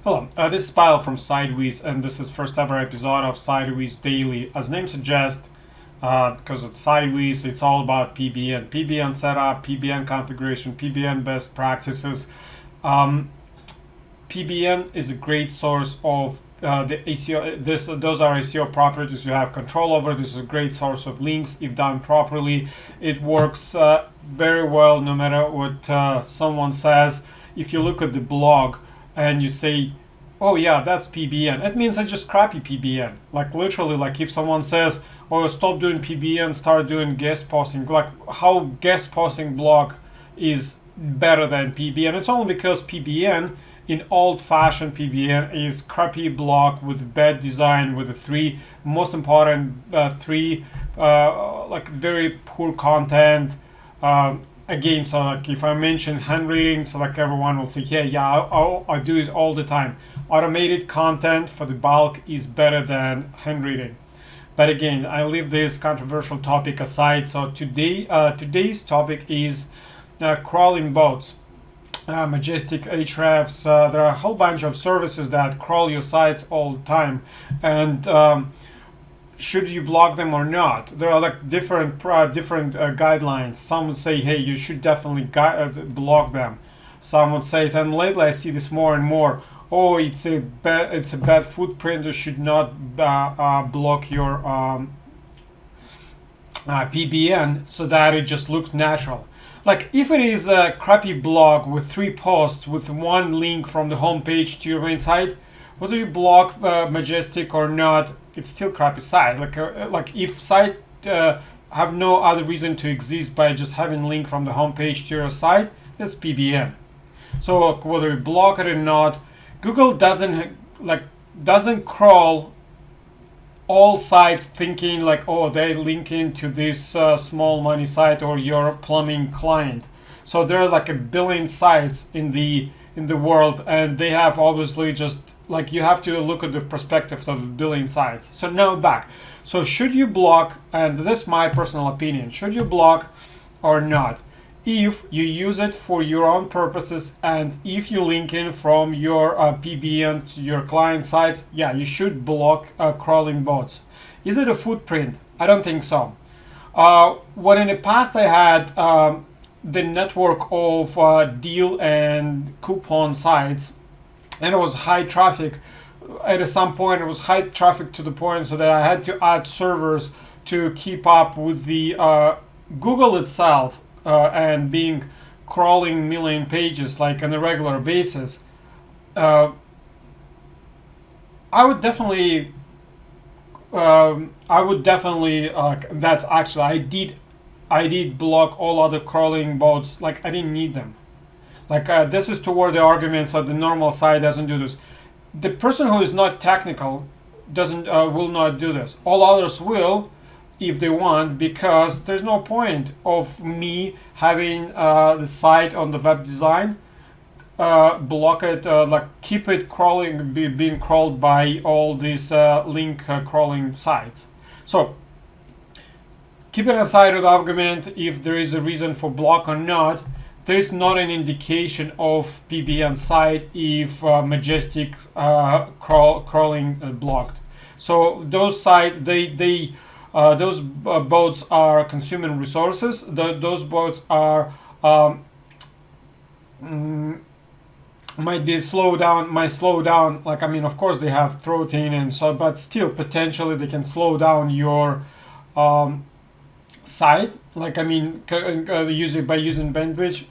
Hello, this is Pyle from SiteWyz, and this is first ever episode of SiteWyz Daily. As name suggests, because it's SiteWyz, it's all about PBN setup, PBN configuration, PBN best practices. PBN is a great source of the SEO. Those are SEO properties you have control over. This is a great source of links if done properly. It works very well no matter what someone says. If you look at the blog and you say, oh yeah, that's PBN, it means it's just crappy PBN. Like literally, like if someone says, oh, stop doing PBN, start doing guest posting, like how guest posting blog is better than PBN. It's only because PBN, in old-fashioned PBN, is crappy blog with bad design, with the three most important like very poor content. Again, so like if I mention handwriting, so like everyone will say, yeah, I do it all the time. Automated content for the bulk is better than handwriting. But again, I leave this controversial topic aside. So today's topic is crawling bots. Majestic Hrefs. There are a whole bunch of services that crawl your sites all the time, and should you block them or not? There are like different guidelines. Some would say, hey, you should definitely block them. Some would say, and lately I see this more and more. Oh, it's a bad footprint. You should not block your PBN so that it just looks natural. Like if it is a crappy blog with 3 posts with one link from the homepage to your main site, whether you block Majestic or not, it's still crappy site. Like if site have no other reason to exist by just having link from the homepage to your site, that's PBN. So whether you block it or not, Google doesn't crawl all sites thinking like, oh, they're linking to this small money site or your plumbing client. So there are like a billion sites in the world, and they have obviously just like, you have to look at the perspective of a billion sites. So now back. So should you block, and this is my personal opinion, should you block or not? If you use it for your own purposes and if you link in from your PBN to your client sites, yeah, you should block crawling bots. Is it a footprint? I don't think so. When in the past I had the network of deal and coupon sites, and it was high traffic. At some point, it was high traffic to the point so that I had to add servers to keep up with the Google itself. And being crawling million pages like on a regular basis, I would definitely that's actually I did block all other crawling bots. Like I didn't need them. Like this is toward the arguments that the normal site doesn't do this. The person who is not technical doesn't will not do this. All others will, if they want, because there's no point of me having the site on the web design block it, like keep it crawling, being crawled by all these link crawling sites. So keep it aside of the argument if there is a reason for block or not. There is not an indication of PBN site if Majestic crawling blocked. So those sites, those bots are consuming resources. Those bots are might slow down. Like I mean, of course they have throttling and so, but still potentially they can slow down your site. Like I mean, using bandwidth.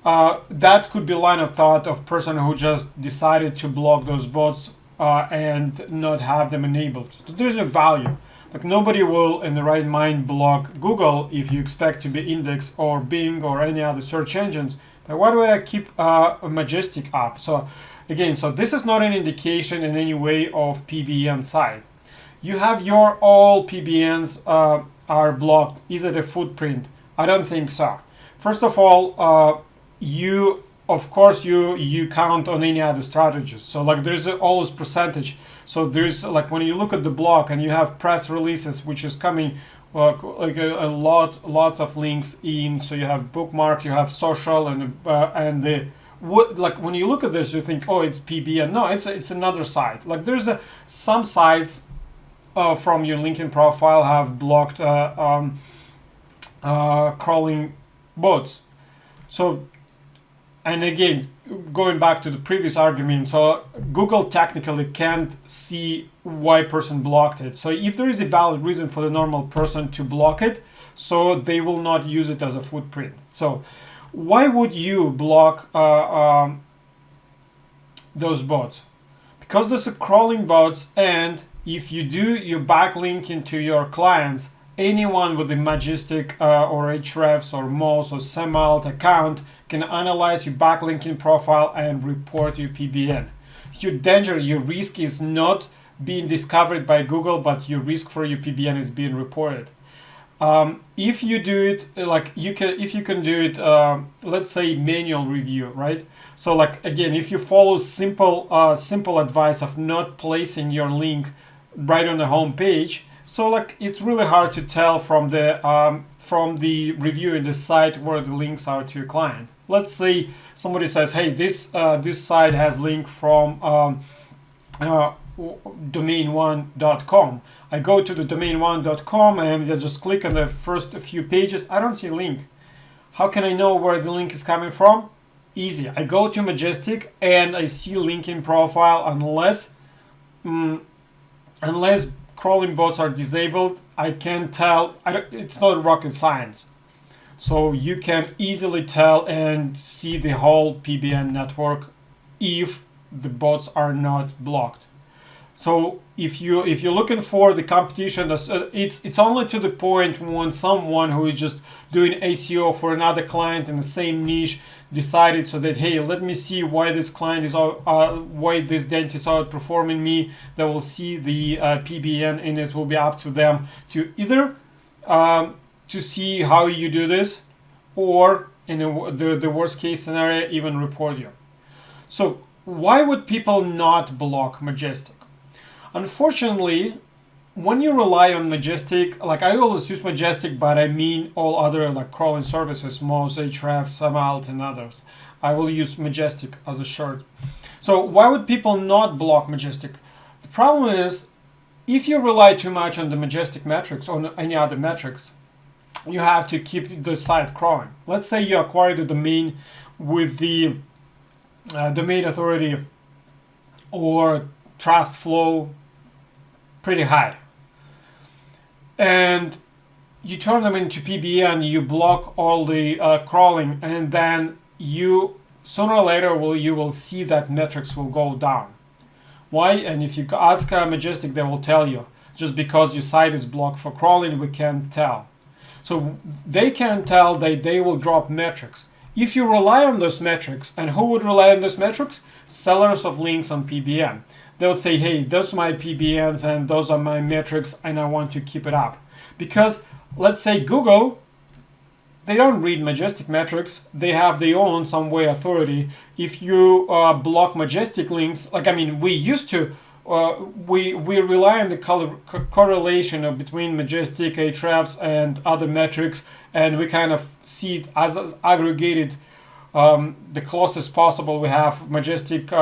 That could be line of thought of person who just decided to block those bots and not have them enabled. So there's no value. Like nobody will in the right mind block Google if you expect to be indexed or Bing or any other search engines. But why would I keep a Majestic up? So again, so this is not an indication in any way of PBN site. You have your all PBNs are blocked. Is it a footprint? I don't think so. First of all, you count on any other strategies. So like there's always percentage. So there's like when you look at the blog and you have press releases, which is coming like lots of links in. So you have bookmark, you have social, and the what, like when you look at this, you think, oh, it's PBN. No, it's another site. Like there's some sites from your LinkedIn profile have blocked crawling bots. So, and again, going back to the previous argument, so Google technically can't see why person blocked it. So if there is a valid reason for the normal person to block it, so they will not use it as a footprint. So why would you block those bots? Because there's a crawling bots, and if you do your backlinking to your clients, anyone with a Majestic or Ahrefs or Moz or Semalt account can analyze your backlinking profile and report your PBN. Your danger, your risk is not being discovered by Google, but your risk for your PBN is being reported. If you do it, like if you can do it, let's say manual review, right? So like again, if you follow simple advice of not placing your link right on the home page, so like it's really hard to tell from the review in the site where the links are to your client. Let's say somebody says, hey, this site has link from domain1.com. I go to the domain1.com and I just click on the first few pages. I don't see a link. How can I know where the link is coming from? Easy. I go to Majestic and I see linking profile unless crawling bots are disabled. I can tell. It's not rocket science. So you can easily tell and see the whole PBN network if the bots are not blocked. So if you're looking for the competition, it's only to the point when someone who is just doing ACO for another client in the same niche decided so that, hey, let me see why this client is why this dentist is outperforming me. They will see the PBN, and it will be up to them to either to see how you do this, or in the worst case scenario, even report you. So why would people not block Majestic? Unfortunately, when you rely on Majestic, like I always use Majestic, but I mean all other like crawling services, Moz, Ahrefs, Semalt, and others. I will use Majestic as a short. So why would people not block Majestic? The problem is, if you rely too much on the Majestic metrics or any other metrics, you have to keep the site crawling. Let's say you acquire the domain with the domain authority or trust flow pretty high, and you turn them into PBN, you block all the crawling, and then you sooner or later you will see that metrics will go down. Why? And if you ask Majestic, they will tell you, just because your site is blocked for crawling, we can't tell. So they can tell that they will drop metrics. If you rely on those metrics, and who would rely on those metrics? Sellers of links on PBN. They would say, hey, those are my PBNs and those are my metrics, and I want to keep it up. Because let's say Google, they don't read Majestic metrics. They have their own some way authority. If you block Majestic links, like, I mean, we used to, we rely on the correlation between Majestic, Ahrefs, and other metrics, and we kind of see it as aggregated. The closest possible we have Majestic,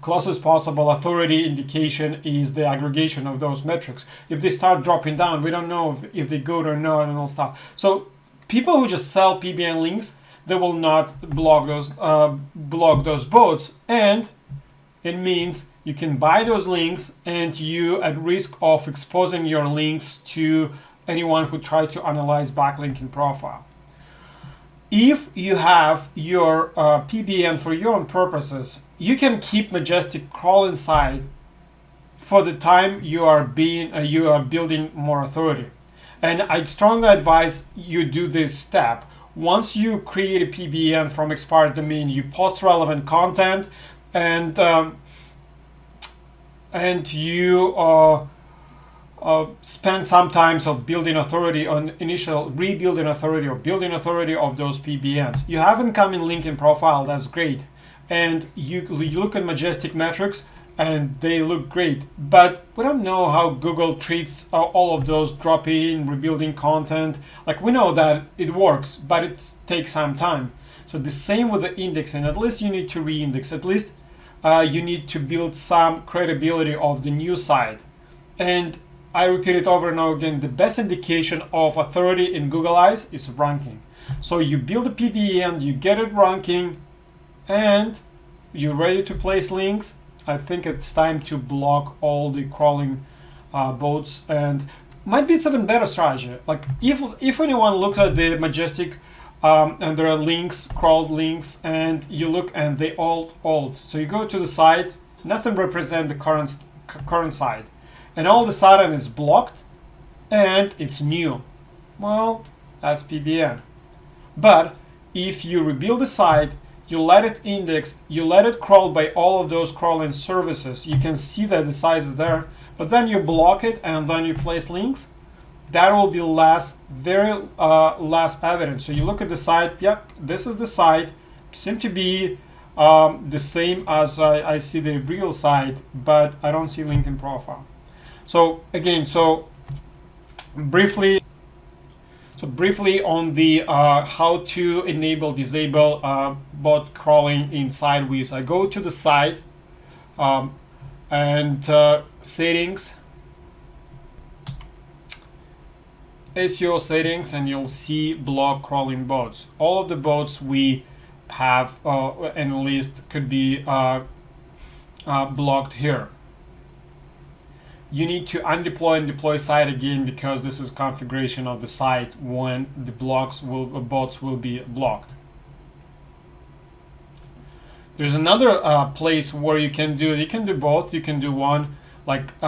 closest possible authority indication is the aggregation of those metrics. If they start dropping down, we don't know if they're good or not, and all stuff. So people who just sell PBN links, they will not block those bots, and it means you can buy those links, and you at risk of exposing your links to anyone who tries to analyze backlinking profile. If you have your PBN for your own purposes, you can keep Majestic crawling site for the time you are building more authority. And I'd strongly advise you do this step. Once you create a PBN from expired domain, you post relevant content, and you spend some time of building authority on rebuilding authority or building authority of those PBNs. You have incoming LinkedIn profile, that's great. And you look at Majestic metrics and they look great. But we don't know how Google treats all of those drop-in, rebuilding content. Like, we know that it works, but it takes some time. So the same with the indexing. At least you need to re-index. At least you need to build some credibility of the new site. And I repeat it over and over again, the best indication of authority in Google Eyes is ranking. So you build a PBN, you get it ranking, and you're ready to place links. I think it's time to block all the crawling bots, and might be it's even better strategy. Like if anyone looks at the Majestic and there are links, crawled links, and you look and they all old. So you go to the site, nothing represents the current site, and all of a sudden it's blocked and it's new. Well, that's PBN. But if you rebuild the site, you let it index, you let it crawl by all of those crawling services, you can see that the size is there, but then you block it and then you place links, that will be very less evident. So you look at the site, yep, this is the site, seem to be the same as I see the real site, but I don't see LinkedIn profile. So again, briefly on the how to enable, disable bot crawling in SiteWyz. I go to the site and settings, SEO settings, and you'll see block crawling bots. All of the bots we have and list could be blocked here. You need to undeploy and deploy site again because this is configuration of the site when the bots will be blocked. There's another place where you can do both. You can do one, like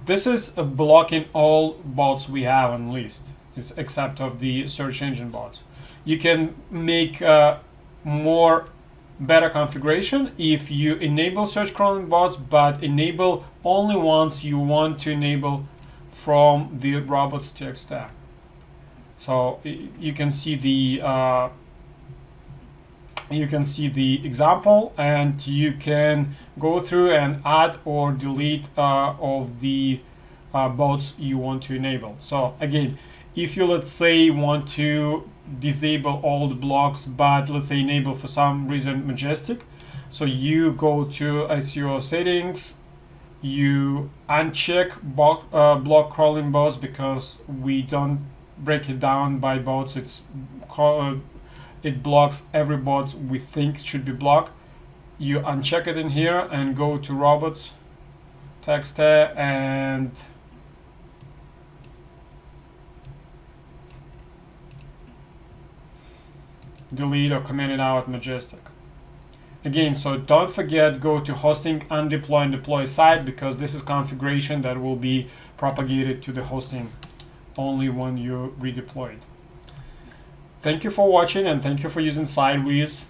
this is blocking all bots we have on list, except of the search engine bots. You can make better configuration if you enable search crawling bots, but enable only ones you want to enable from the robots tech stack. So you can see the example, and you can go through and add or delete of the bots you want to enable. So again, if you, let's say, want to disable all the blocks, but let's say enable for some reason Majestic, so you go to SEO settings, you uncheck block crawling bots because we don't break it down by bots. It blocks every bot we think should be blocked. You uncheck it in here and go to robots text and delete or comment it out Majestic. Again, so don't forget, go to hosting, undeploy and deploy site, because this is configuration that will be propagated to the hosting only when you redeploy it. Thank you for watching, and thank you for using SiteWyz.